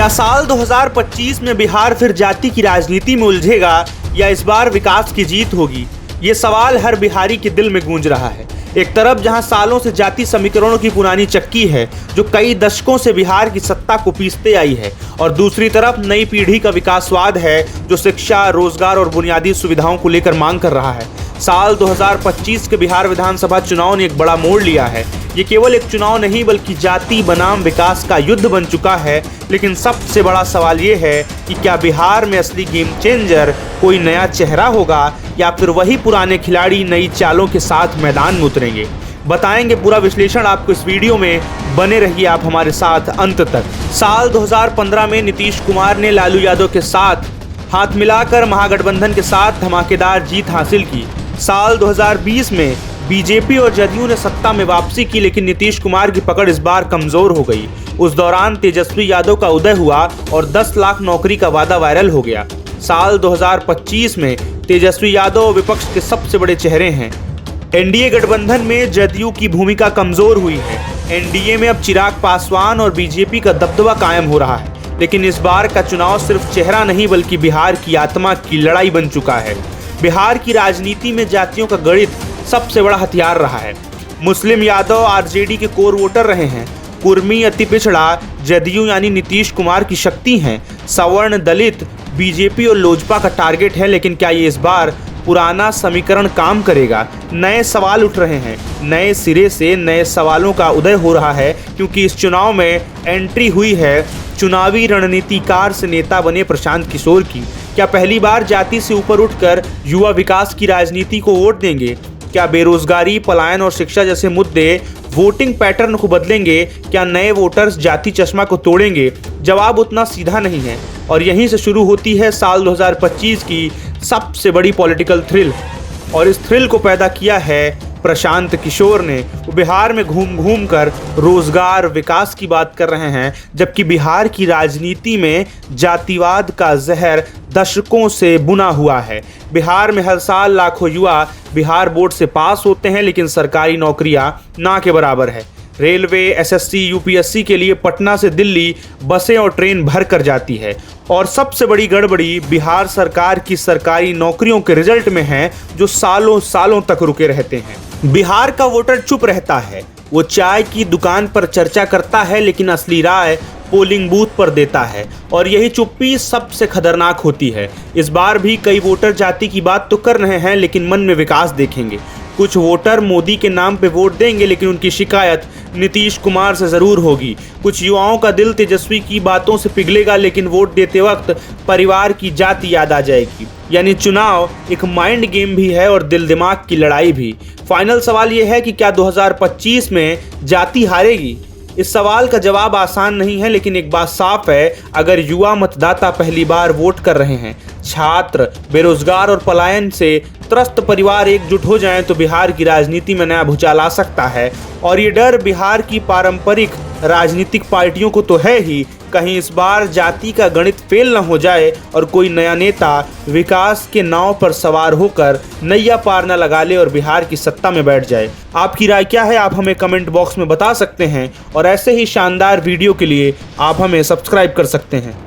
क्या साल 2025 में बिहार फिर जाति की राजनीति में उलझेगा या इस बार विकास की जीत होगी? ये सवाल हर बिहारी के दिल में गूंज रहा है। एक तरफ जहां सालों से जाति समीकरणों की पुरानी चक्की है जो कई दशकों से बिहार की सत्ता को पीसते आई है, और दूसरी तरफ नई पीढ़ी का विकासवाद है जो शिक्षा, रोजगार और बुनियादी सुविधाओं को लेकर मांग कर रहा है। साल 2025 के बिहार विधानसभा चुनाव ने एक बड़ा मोड़ लिया है। ये केवल एक चुनाव नहीं बल्कि जाति बनाम विकास का युद्ध बन चुका है। लेकिन सबसे बड़ा सवाल ये है कि क्या बिहार में असली गेम चेंजर कोई नया चेहरा होगा या फिर वही पुराने खिलाड़ी नई चालों के साथ मैदान में उतरेंगे? बताएंगे पूरा विश्लेषण आपको इस वीडियो में, बने रहिए आप हमारे साथ अंत तक। साल 2015 में नीतीश कुमार ने लालू यादव के साथ हाथ मिलाकर महागठबंधन के साथ धमाकेदार जीत हासिल की। साल 2020 में बीजेपी और जदयू ने सत्ता में वापसी की, लेकिन नीतीश कुमार की पकड़ इस बार कमजोर हो गई। उस दौरान तेजस्वी यादव का उदय हुआ और 10 लाख नौकरी का वादा वायरल हो गया। साल 2025 में तेजस्वी यादव विपक्ष के सबसे बड़े चेहरे हैं। एनडीए गठबंधन में जदयू की भूमिका कमजोर हुई है। एनडीए में अब चिराग पासवान और बीजेपी का दबदबा कायम हो रहा है। लेकिन इस बार का चुनाव सिर्फ चेहरा नहीं बल्कि बिहार की आत्मा की लड़ाई बन चुका है। बिहार की राजनीति में जातियों का गणित सबसे बड़ा हथियार रहा है। मुस्लिम यादव आरजेडी के कोर वोटर रहे हैं। कुर्मी अति पिछड़ा जदयू यानी नीतीश कुमार की शक्ति हैं। सवर्ण दलित बीजेपी और लोजपा का टारगेट है। लेकिन क्या ये इस बार पुराना समीकरण काम करेगा? नए सवाल उठ रहे हैं। नए सिरे से नए सवालों का उदय हो रहा है, क्योंकि इस चुनाव में एंट्री हुई है चुनावी रणनीतिकार से नेता बने प्रशांत किशोर की। क्या पहली बार जाति से ऊपर उठकर युवा विकास की राजनीति को वोट देंगे? क्या बेरोजगारी, पलायन और शिक्षा जैसे मुद्दे वोटिंग पैटर्न को बदलेंगे? क्या नए वोटर्स जाति चश्मा को तोड़ेंगे? जवाब उतना सीधा नहीं है, और यहीं से शुरू होती है साल 2025 की सबसे बड़ी पॉलिटिकल थ्रिल। और इस थ्रिल को पैदा किया है प्रशांत किशोर ने। वो बिहार में घूम घूम कर रोजगार, विकास की बात कर रहे हैं, जबकि बिहार की राजनीति में जातिवाद का जहर दशकों से बुना हुआ है। बिहार में हर साल लाखों युवा बिहार बोर्ड से पास होते हैं, लेकिन सरकारी नौकरियां ना के बराबर है। रेलवे, एसएससी, यूपीएससी के लिए पटना से दिल्ली बसें और ट्रेन भर कर जाती है। और सबसे बड़ी गड़बड़ी बिहार सरकार की सरकारी नौकरियों के रिजल्ट में है, जो सालों सालों तक रुके रहते हैं। बिहार का वोटर चुप रहता है। वो चाय की दुकान पर चर्चा करता है, लेकिन असली राय पोलिंग बूथ पर देता है। और यही चुप्पी सबसे खतरनाक होती है। इस बार भी कई वोटर जाति की बात तो कर रहे हैं, लेकिन मन में विकास देखेंगे। कुछ वोटर मोदी के नाम पे वोट देंगे, लेकिन उनकी शिकायत नीतीश कुमार से जरूर होगी। कुछ युवाओं का दिल तेजस्वी की बातों से पिघलेगा, लेकिन वोट देते वक्त परिवार की जाति याद आ जाएगी। यानी चुनाव एक माइंड गेम भी है और दिल दिमाग की लड़ाई भी। फाइनल सवाल ये है कि क्या 2025 में जाति हारेगी? इस सवाल का जवाब आसान नहीं है, लेकिन एक बात साफ है, अगर युवा मतदाता पहली बार वोट कर रहे हैं, छात्र, बेरोजगार और पलायन से त्रस्त परिवार एकजुट हो जाएं, तो बिहार की राजनीति में नया भूचाल आ सकता है। और ये डर बिहार की पारंपरिक राजनीतिक पार्टियों को तो है ही, कहीं इस बार जाति का गणित फेल न हो जाए और कोई नया नेता विकास के नाव पर सवार होकर नैया पार न लगा ले और बिहार की सत्ता में बैठ जाए। आपकी राय क्या है? आप हमें कमेंट बॉक्स में बता सकते हैं, और ऐसे ही शानदार वीडियो के लिए आप हमें सब्सक्राइब कर सकते हैं।